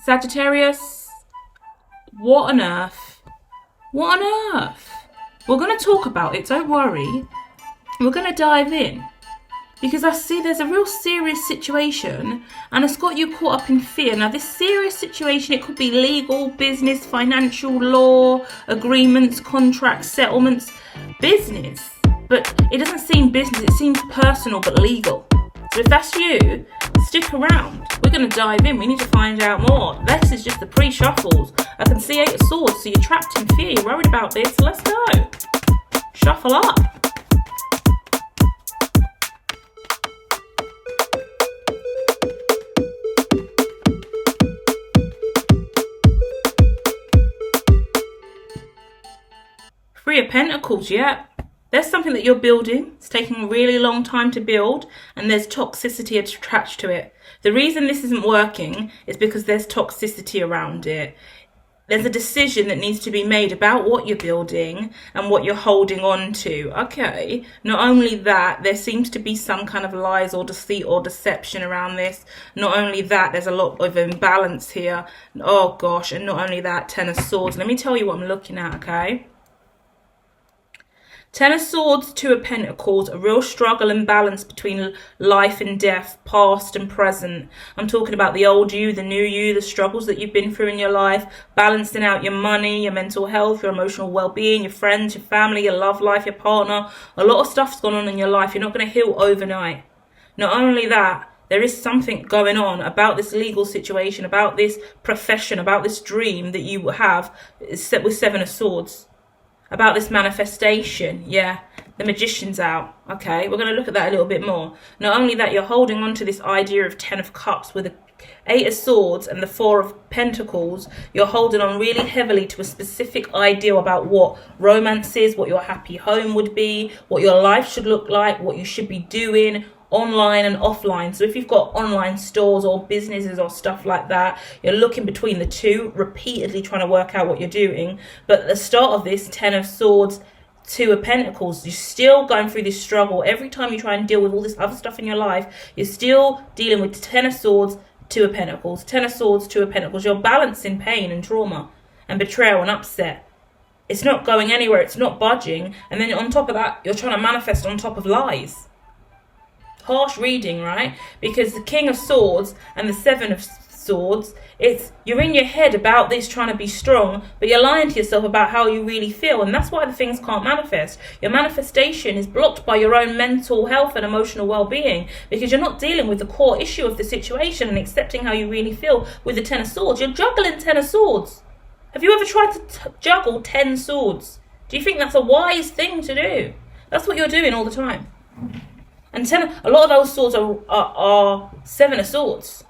Sagittarius, what on earth? What on earth? We're going to talk about it, don't worry. We're going to dive in. Because I see there's a real serious situation and it's got you caught up in fear. Now, this serious situation, it could be legal, business, financial, law, agreements, contracts, settlements, business. But it doesn't seem business, it seems personal but legal. So if that's you, stick around. We're going to dive in. We need to find out more. This is just the pre-shuffles. I can see 8 of Swords, so you're trapped in fear. You're worried about this. So let's go. Shuffle up. Three of Pentacles, yeah. There's something that you're building. It's taking a really long time to build and there's toxicity attached to it. The reason this isn't working is because there's toxicity around it. There's a decision that needs to be made about what you're building and what you're holding on to. Okay. Not only that, there seems to be some kind of lies or deceit or deception around this. Not only that, there's a lot of imbalance here. Oh gosh. And not only that, 10 of Swords. Let me tell you what I'm looking at, okay? 10 of Swords, 2 of Pentacles, a real struggle and balance between life and death, past and present. I'm talking about the old you, the new you, the struggles that you've been through in your life, balancing out your money, your mental health, your emotional well-being, your friends, your family, your love life, your partner. A lot of stuff's gone on in your life. You're not going to heal overnight. Not only that, there is something going on about this legal situation, about this profession, about this dream that you have with 7 of Swords. About this manifestation, yeah, the Magician's out. Okay, we're going to look at that a little bit more. Not only that, you're holding on to this idea of 10 of Cups with the 8 of Swords and the 4 of Pentacles. You're holding on really heavily to a specific ideal about what romance is, what your happy home would be, what your life should look like, what you should be doing, online and offline. So if you've got online stores or businesses or stuff like that, you're looking between the two, repeatedly trying to work out what you're doing. But at the start of this, 10 of Swords, 2 of Pentacles, you're still going through this struggle. Every time you try and deal with all this other stuff in your life, you're still dealing with 10 of Swords, 2 of Pentacles, 10 of Swords, 2 of Pentacles. You're balancing pain and trauma and betrayal and upset. It's not going anywhere. It's not budging. And then on top of that, you're trying to manifest on top of lies. Harsh reading, right? Because the King of Swords and the 7 of Swords, you're in your head about this trying to be strong, but you're lying to yourself about how you really feel, and that's why the things can't manifest. Your manifestation is blocked by your own mental health and emotional well-being, because you're not dealing with the core issue of the situation and accepting how you really feel with the 10 of Swords. You're juggling 10 of Swords. Have you ever tried to juggle 10 swords? Do you think that's a wise thing to do? That's what you're doing all the time. And a lot of those swords are 7 of Swords.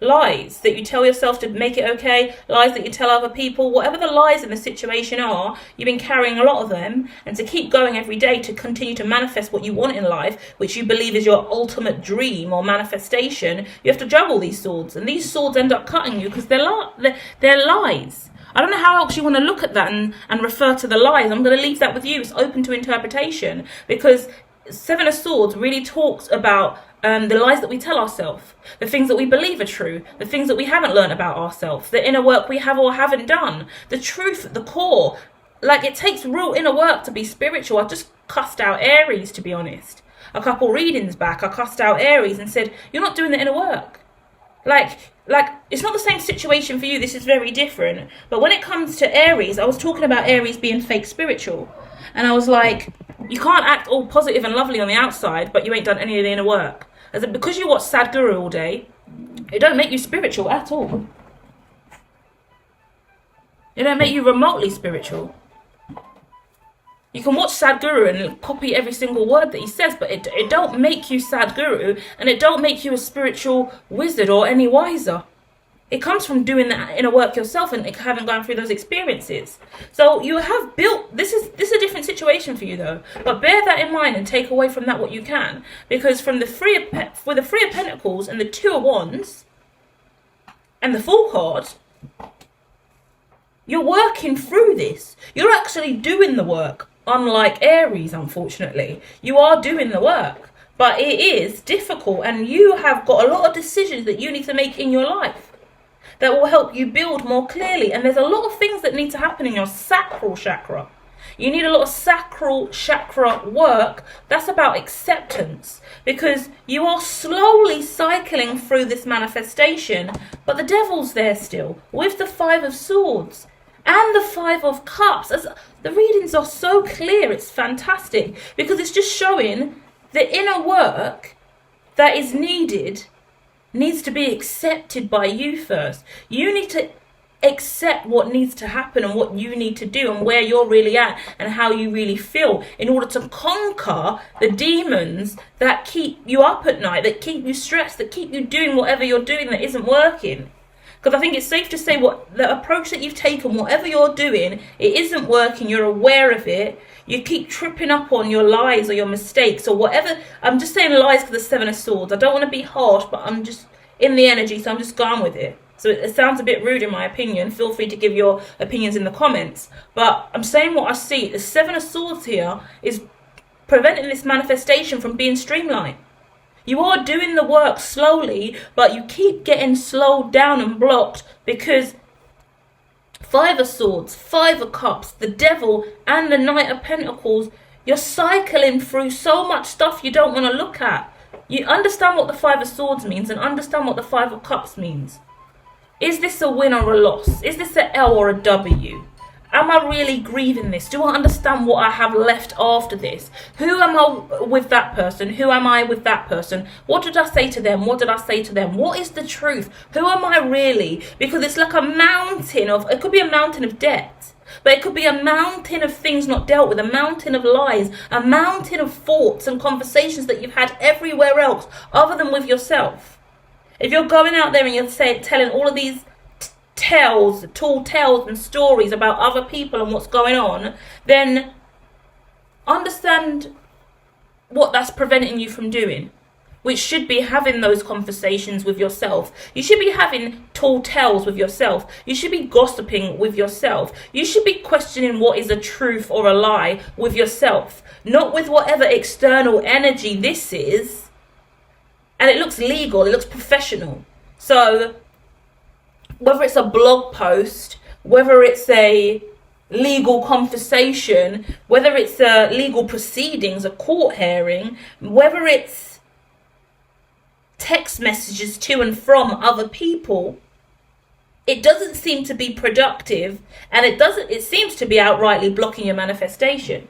Lies that you tell yourself to make it okay, lies that you tell other people, whatever the lies in the situation are, you've been carrying a lot of them, and to keep going every day to continue to manifest what you want in life, which you believe is your ultimate dream or manifestation, you have to juggle these swords, and these swords end up cutting you because they're lies. I don't know how else you want to look at that and refer to the lies. I'm going to leave that with you. It's open to interpretation, because 7 of Swords really talks about the lies that we tell ourselves, the things that we believe are true, the things that we haven't learned about ourselves, the inner work we have or haven't done, the truth at the core. Like, it takes real inner work to be spiritual. I just cussed out Aries, to be honest. A couple readings back, I cussed out Aries and said, you're not doing the inner work. Like, it's not the same situation for you. This is very different. But when it comes to Aries, I was talking about Aries being fake spiritual. And I was like, you can't act all positive and lovely on the outside, but you ain't done any of the inner work. As in, because you watch Sadhguru all day, it don't make you spiritual at all. It don't make you remotely spiritual. You can watch Sadhguru and copy every single word that he says, but it don't make you Sadhguru, and it don't make you a spiritual wizard or any wiser. It comes from doing that inner work yourself and having gone through those experiences. So you have built, this is a different situation for you though. But bear that in mind and take away from that what you can. Because from the 3 of Pentacles and the 2 of Wands and the Fool card, you're working through this. You're actually doing the work. Unlike Aries, unfortunately. You are doing the work. But it is difficult, and you have got a lot of decisions that you need to make in your life. that will help you build more clearly. And there's a lot of things that need to happen in your sacral chakra. You need a lot of sacral chakra work. That's about acceptance, because you are slowly cycling through this manifestation, but the devil's there still with the 5 of Swords and the 5 of Cups. As the readings are so clear, it's fantastic, because it's just showing the inner work that is needed needs to be accepted by you first. You need to accept what needs to happen and what you need to do and where you're really at and how you really feel in order to conquer the demons that keep you up at night, that keep you stressed, that keep you doing whatever you're doing that isn't working. Because I think it's safe to say what the approach that you've taken, whatever you're doing, it isn't working, you're aware of it, you keep tripping up on your lies or your mistakes or whatever. I'm just saying lies because the 7 of Swords. I don't want to be harsh, but I'm just in the energy, so I'm just going with it. So it sounds a bit rude in my opinion. Feel free to give your opinions in the comments. But I'm saying what I see. The 7 of Swords here is preventing this manifestation from being streamlined. You are doing the work slowly, but you keep getting slowed down and blocked because 5 of Swords, 5 of Cups, the Devil and the Knight of Pentacles, you're cycling through so much stuff you don't want to look at. You understand what the 5 of Swords means and understand what the 5 of Cups means. Is this a win or a loss? Is this an L or a W? Am I really grieving this? Do I understand what I have left after this? Who am I with that person? Who am I with that person? What did I say to them? What did I say to them? What is the truth? Who am I really? Because it's like a mountain of, it could be a mountain of debt, but it could be a mountain of things not dealt with, a mountain of lies, a mountain of thoughts and conversations that you've had everywhere else other than with yourself. If you're going out there and you're telling all of these tall tales and stories about other people and what's going on, then understand what that's preventing you from doing, which should be having those conversations with yourself. You should be having tall tales with yourself. You should be gossiping with yourself. You should be questioning what is a truth or a lie with yourself, not with whatever external energy this is. And it looks legal, it looks professional. So whether it's a blog post, whether it's a legal conversation, whether it's a legal proceedings, a court hearing, whether it's text messages to and from other people, it doesn't seem to be productive, and it seems to be outrightly blocking your manifestation.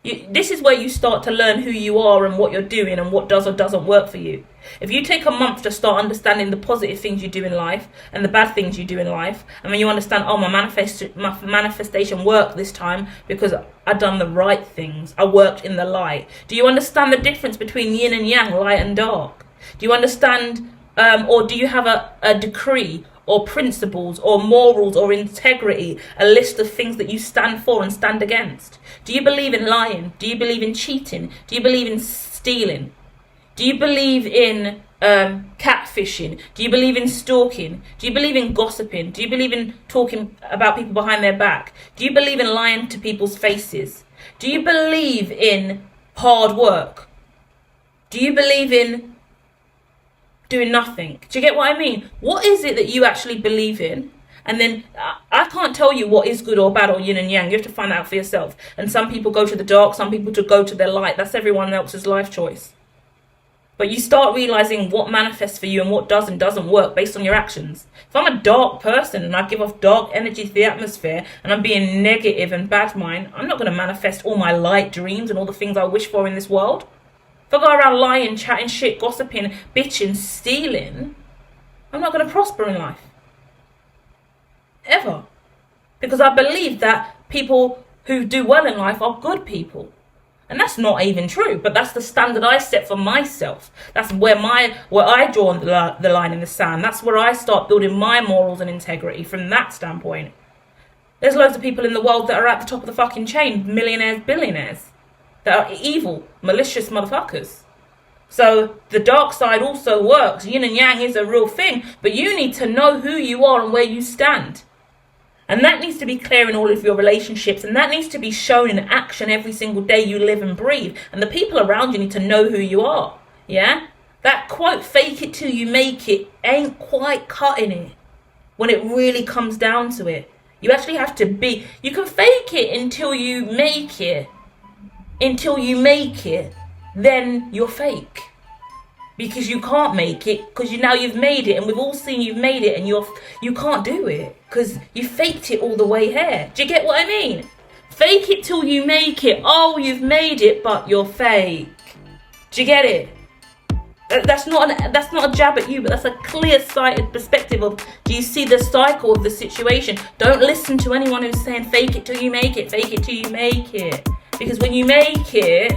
This is where you start to learn who you are and what you're doing and what does or doesn't work for you. If you take a month to start understanding the positive things you do in life and the bad things you do in life, and when you understand, oh, my manifestation worked this time because I done the right things, I worked in the light. Do you understand the difference between yin and yang, light and dark? Do you understand, or do you have a decree or principles or morals or integrity, a list of things that you stand for and stand against? Do you believe in lying? Do you believe in cheating? Do you believe in stealing? Do you believe in catfishing? Do you believe in stalking? Do you believe in gossiping? Do you believe in talking about people behind their back? Do you believe in lying to people's faces? Do you believe in hard work? Do you believe in doing nothing? Do you get what I mean? What is it that you actually believe in? And then I can't tell you what is good or bad or yin and yang. You have to find out for yourself. And some people go to the dark, some people to go to their light. That's everyone else's life choice. But you start realizing what manifests for you and what does and doesn't work based on your actions. If I'm a dark person and I give off dark energy to the atmosphere and I'm being negative and bad mind, I'm not going to manifest all my light dreams and all the things I wish for in this world. If I go around lying, chatting shit, gossiping, bitching, stealing, I'm not going to prosper in life. Ever. Because I believe that people who do well in life are good people. And that's not even true, but that's the standard I set for myself. That's where I draw the line in the sand. That's where I start building my morals and integrity from that standpoint. There's loads of people in the world that are at the top of the fucking chain, millionaires, billionaires, that are evil, malicious motherfuckers. So the dark side also works. Yin and yang is a real thing, but you need to know who you are and where you stand. And that needs to be clear in all of your relationships, and that needs to be shown in action every single day you live and breathe. And the people around you need to know who you are. Yeah? That quote, fake it till you make it, ain't quite cutting it. when it really comes down to it. You actually have to be, you can fake it until you make it. Until you make it, then you're fake. Because you can't make it, because now you've made it, and we've all seen you've made it, and you can't do it because you faked it all the way here. Do you get what I mean? Fake it till you make it. Oh, you've made it, but you're fake. Do you get it? That's not a jab at you, but that's a clear-sighted perspective of, do you see the cycle of the situation? Don't listen to anyone who's saying fake it till you make it, fake it till you make it. Because when you make it,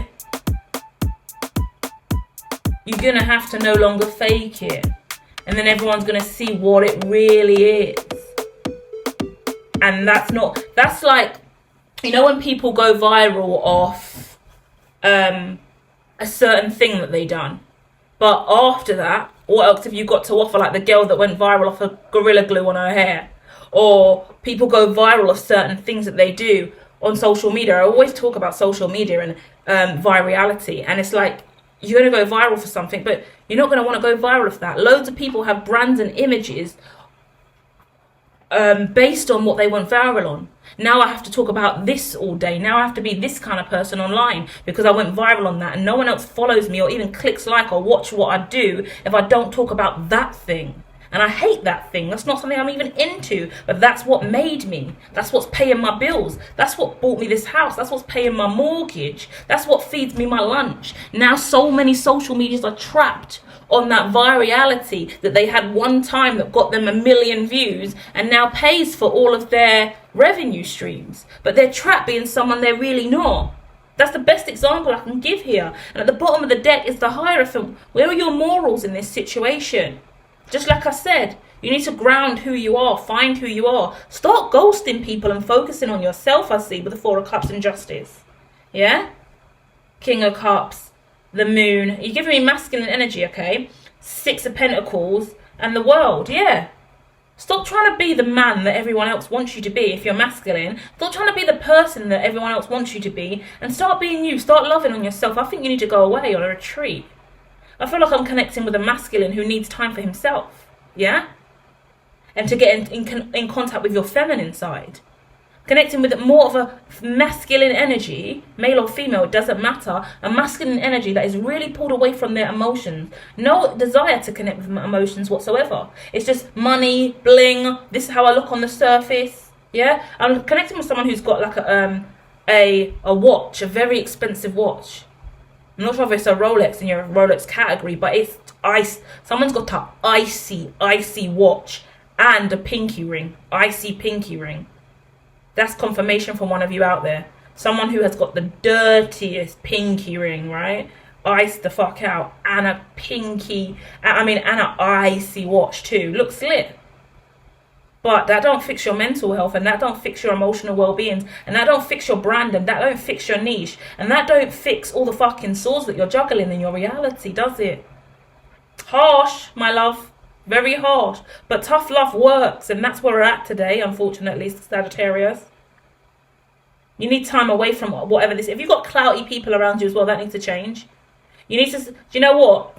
you're going to have to no longer fake it. And then everyone's going to see what it really is. And that's like, you know, when people go viral off a certain thing that they done. But after that, what else have you got to offer? Like the girl that went viral off of Gorilla Glue on her hair. Or people go viral of certain things that they do on social media. I always talk about social media and virality. And it's like, you're going to go viral for something, but you're not going to want to go viral for that. Loads of people have brands and images based on what they went viral on. Now I have to talk about this all day. Now I have to be this kind of person online because I went viral on that, and no one else follows me or even clicks like or watch what I do if I don't talk about that thing. And I hate that thing. That's not something I'm even into, but that's what made me. That's what's paying my bills. That's what bought me this house. That's what's paying my mortgage. That's what feeds me my lunch. Now so many social medias are trapped on that virality that they had one time that got them 1 million views and now pays for all of their revenue streams. But they're trapped being someone they're really not. That's the best example I can give here. And at the bottom of the deck is the Hierophant. Where are your morals in this situation? Just like I said, you need to ground who you are, find who you are. Start ghosting people and focusing on yourself, I see, with the Four of Cups and Justice. Yeah? King of Cups, the Moon. You're giving me masculine energy, okay? Six of Pentacles and the World, yeah. Stop trying to be the man that everyone else wants you to be if you're masculine. Stop trying to be the person that everyone else wants you to be and start being you. Start loving on yourself. I think you need to go away on a retreat. I feel like I'm connecting with a masculine who needs time for himself, yeah? And to get in contact with your feminine side. Connecting with more of a masculine energy, male or female, it doesn't matter. A masculine energy that is really pulled away from their emotions. No desire to connect with emotions whatsoever. It's just money, bling, this is how I look on the surface, yeah? I'm connecting with someone who's got like a watch, a very expensive watch. I'm not sure if it's a Rolex in your Rolex category, but it's ice. Someone's got an icy watch and a pinky ring. Icy pinky ring. That's confirmation from one of you out there. Someone who has got the dirtiest pinky ring, right? Ice the fuck out. And a and an icy watch too. Looks lit. But that don't fix your mental health, and that don't fix your emotional well-being, and that don't fix your brand, and that don't fix your niche, and that don't fix all the fucking swords that you're juggling in your reality, does it? Harsh, my love. Very harsh. But tough love works, and that's where we're at today, unfortunately, Sagittarius. You need time away from whatever this is. If you've got clouty people around you as well, that needs to change. You need to, do you know what?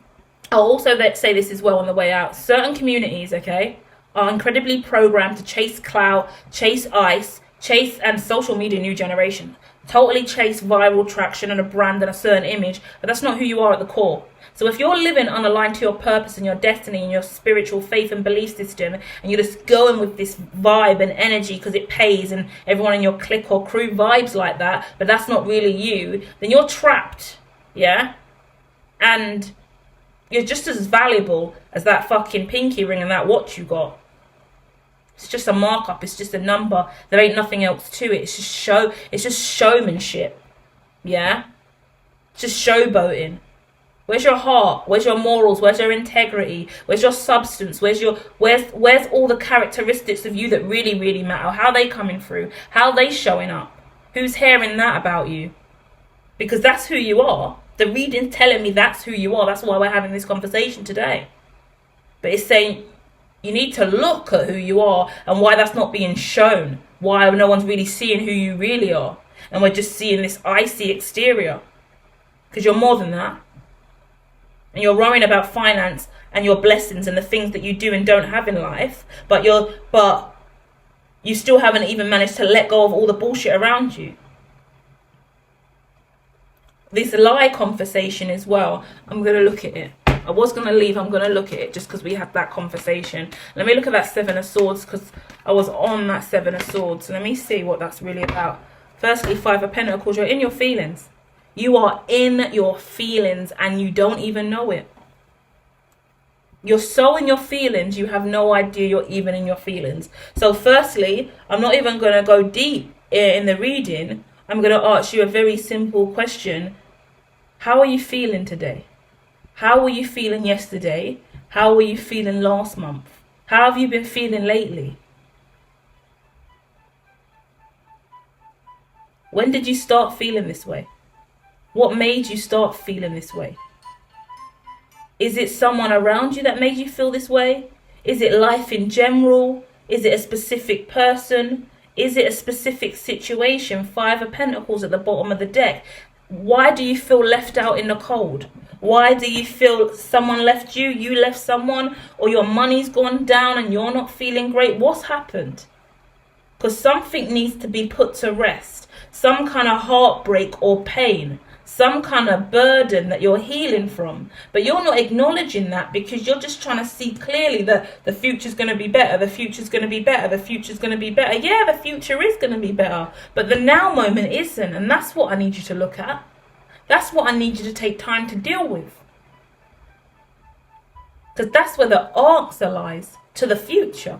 I'll also say this as well on the way out. Certain communities, okay, are incredibly programmed to chase clout, chase ice, chase and social media new generation. Totally chase viral traction and a brand and a certain image, but that's not who you are at the core. So if you're living unaligned to your purpose and your destiny and your spiritual faith and belief system, and you're just going with this vibe and energy because it pays and everyone in your clique or crew vibes like that, but that's not really you, then you're trapped, yeah? And you're just as valuable as that fucking pinky ring and that watch you got. It's just a markup. It's just a number. There ain't nothing else to it. It's just showmanship. Yeah? It's just showboating. Where's your heart? Where's your morals? Where's your integrity? Where's your substance? Where's all the characteristics of you that really, really matter? How are they coming through? How are they showing up? Who's hearing that about you? Because that's who you are. The reading's telling me that's who you are. That's why we're having this conversation today. But it's saying you need to look at who you are and why that's not being shown. Why no one's really seeing who you really are. And we're just seeing this icy exterior. Because you're more than that. And you're worrying about finance and your blessings and the things that you do and don't have in life, but you still haven't even managed to let go of all the bullshit around you. This lie conversation as well, I'm going to look at it. I was going to leave, I'm going to look at it just because we had that conversation. Let me look at that Seven of Swords, because I was on that Seven of Swords. Let me see what that's really about. Firstly, Five of Pentacles, you're in your feelings. You are in your feelings and you don't even know it. You're so in your feelings, you have no idea you're even in your feelings. So firstly, I'm not even going to go deep in the reading. I'm going to ask you a very simple question. How are you feeling today? How were you feeling yesterday? How were you feeling last month? How have you been feeling lately? When did you start feeling this way? What made you start feeling this way? Is it someone around you that made you feel this way? Is it life in general? Is it a specific person? Is it a specific situation? Five of Pentacles at the bottom of the deck. Why do you feel left out in the cold? Why do you feel someone left you, you left someone, or your money's gone down and you're not feeling great? What's happened? Because something needs to be put to rest. Some kind of heartbreak or pain. Some kind of burden that you're healing from. But you're not acknowledging that because you're just trying to see clearly that the future's going to be better. The future's going to be better. The future's going to be better. Yeah, the future is going to be better. But the now moment isn't. And that's what I need you to look at. That's what I need you to take time to deal with. Because that's where the answer lies, to the future.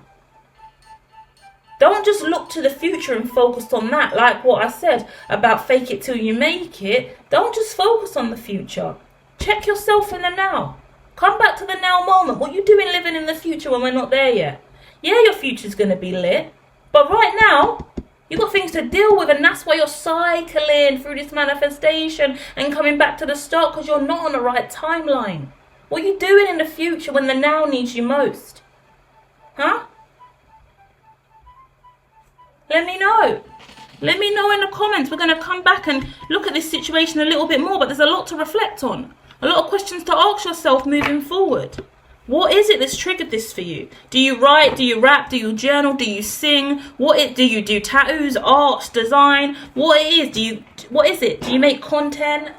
Don't just look to the future and focus on that. Like what I said about fake it till you make it. Don't just focus on the future. Check yourself in the now. Come back to the now moment. What you doing living in the future when we're not there yet? Yeah, your future's going to be lit. But right now, you've got things to deal with, and that's why you're cycling through this manifestation and coming back to the start, because you're not on the right timeline. What are you doing in the future when the now needs you most? Huh? Let me know. Let me know in the comments. We're going to come back and look at this situation a little bit more, but there's a lot to reflect on. A lot of questions to ask yourself moving forward. What is it that's triggered this for you? Do you write? Do you rap? Do you journal? Do you sing? Do you do tattoos, arts, design? What is it? Do you make content?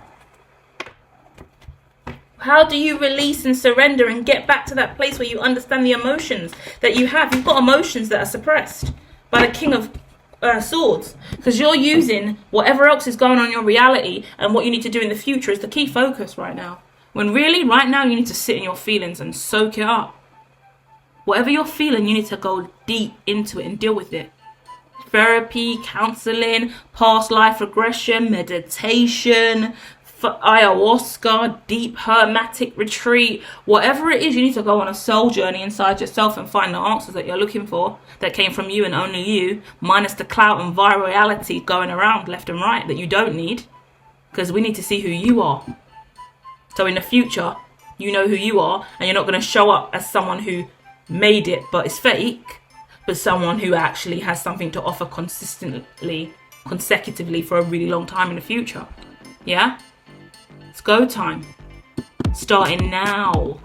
How do you release and surrender and get back to that place where you understand the emotions that you have? You've got emotions that are suppressed by the King of Swords, because you're using whatever else is going on in your reality and what you need to do in the future is the key focus right now. When really, right now, you need to sit in your feelings and soak it up. Whatever you're feeling, you need to go deep into it and deal with it. Therapy, counseling, past life regression, meditation, ayahuasca, deep hermetic retreat, whatever it is, you need to go on a soul journey inside yourself and find the answers that you're looking for, that came from you and only you, minus the clout and virality going around left and right that you don't need, because we need to see who you are. So in the future, you know who you are, and you're not going to show up as someone who made it but is fake, but someone who actually has something to offer consecutively for a really long time in the future. Yeah? It's go time. Starting now.